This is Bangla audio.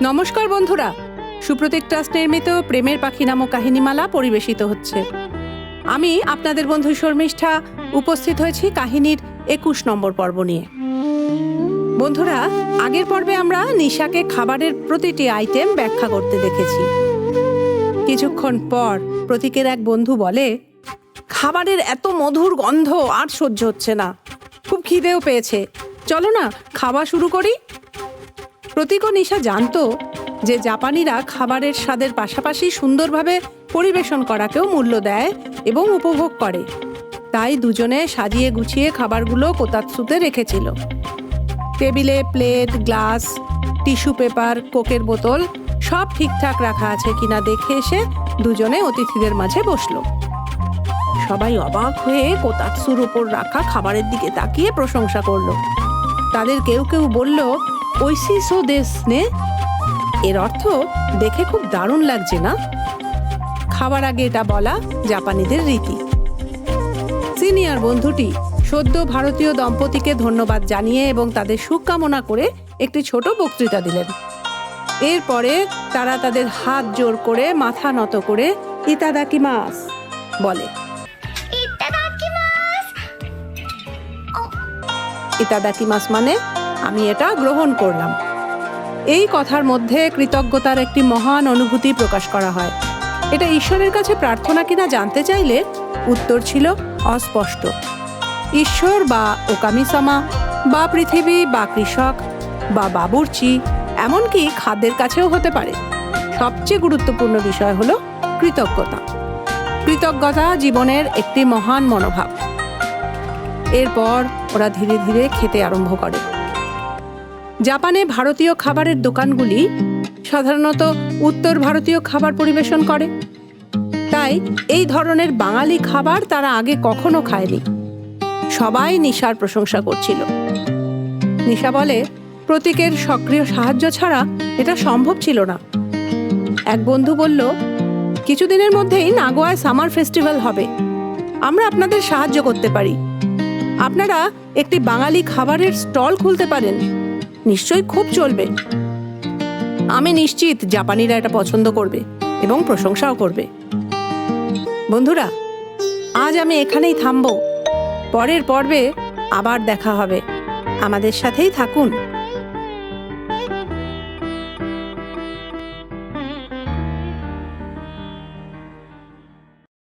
নমস্কার বন্ধুরা, সুপ্রতীক ট্রাস্ট নির্মিত প্রেমের পাখি নামক কাহিনীমালা পরিবেশিত হচ্ছে। আমি আপনাদের বন্ধু শর্মিষ্ঠা উপস্থিত হয়েছি কাহিনীর 21 নম্বর পর্ব নিয়ে। বন্ধুরা, আগের পর্বে আমরা নিশাকে খাবারের প্রতিটি আইটেম ব্যাখ্যা করতে দেখেছি। কিছুক্ষণ পর প্রতীকের এক বন্ধু বলে, খাবারের এত মধুর গন্ধ আর সহ্য হচ্ছে না, খুব খিদেও পেয়েছে, চলো না খাওয়া শুরু করি। প্রতীক ও নিশা জানতো যে জাপানিরা খাবারের স্বাদের পাশাপাশি সুন্দরভাবে পরিবেশন করাকেও মূল্য দেয় এবং উপভোগ করে। তাই দুজনে সাজিয়ে গুছিয়ে খাবারগুলো কোতাৎসুতে রেখেছিল। টেবিলে প্লেট, গ্লাস, টিস্যু পেপার, কোকের বোতল সব ঠিকঠাক রাখা আছে কিনা দেখে এসে দুজনে অতিথিদের মাঝে বসলো। সবাই অবাক হয়ে কোতাৎসুর উপর রাখা খাবারের দিকে তাকিয়ে প্রশংসা করলো। তাদের কেউ কেউ বলল, ওইসি সো দেশ নে, এর অর্থ দেখে খুব দারুণ লাগছে না? খাবার আগে এটা বলা জাপানিদের রীতি। সিনিয়র বন্ধুটি সদ্য ভারতীয় দম্পতিকে ধন্যবাদ জানিয়ে এবং তাদের সুখ কামনা করে একটি ছোট বক্তৃতা দিলেন। এরপরে তারা তাদের হাত জোর করে মাথা নত করে ইতাদাকিমাস বলে। ইতাদাকিমাস মানে আমি এটা গ্রহণ করলাম। এই কথার মধ্যে কৃতজ্ঞতার একটি মহান অনুভূতি প্রকাশ করা হয়। এটা ঈশ্বরের কাছে প্রার্থনা কিনা জানতে চাইলে উত্তর ছিল অস্পষ্ট। ঈশ্বর বা ওকামিসামা বা পৃথিবী বা কৃষক বা বাবুর্চি, এমনকি খাদ্যের কাছেও হতে পারে। সবচেয়ে গুরুত্বপূর্ণ বিষয় হলো কৃতজ্ঞতা। কৃতজ্ঞতা জীবনের একটি মহান মনোভাব। এরপর ওরা ধীরে ধীরে খেতে আরম্ভ করে। জাপানে ভারতীয় খাবারের দোকানগুলি সাধারণত উত্তর ভারতীয় খাবার পরিবেশন করে। তাই এই ধরনের বাঙালি খাবার তারা আগে কখনো খায়নি। সবাই নিশার প্রশংসা করছিল। নিশা বলে, প্রতীকের সক্রিয় সাহায্য ছাড়া এটা সম্ভব ছিল না। এক বন্ধু বলল, কিছুদিনের মধ্যেই নাগোয়ায় সামার ফেস্টিভ্যাল হবে, আমরা আপনাদের সাহায্য করতে পারি। আপনারা একটি বাঙালি খাবারের স্টল খুলতে পারেন, নিশ্চয়ই খুব চলবে। আমি নিশ্চিত জাপানিরা এটা পছন্দ করবে এবং প্রশংসাও করবে। বন্ধুরা, আজ আমি এখানেই থামবো। পরের পর্বে আবার দেখা হবে। আমাদের সাথেই থাকুন।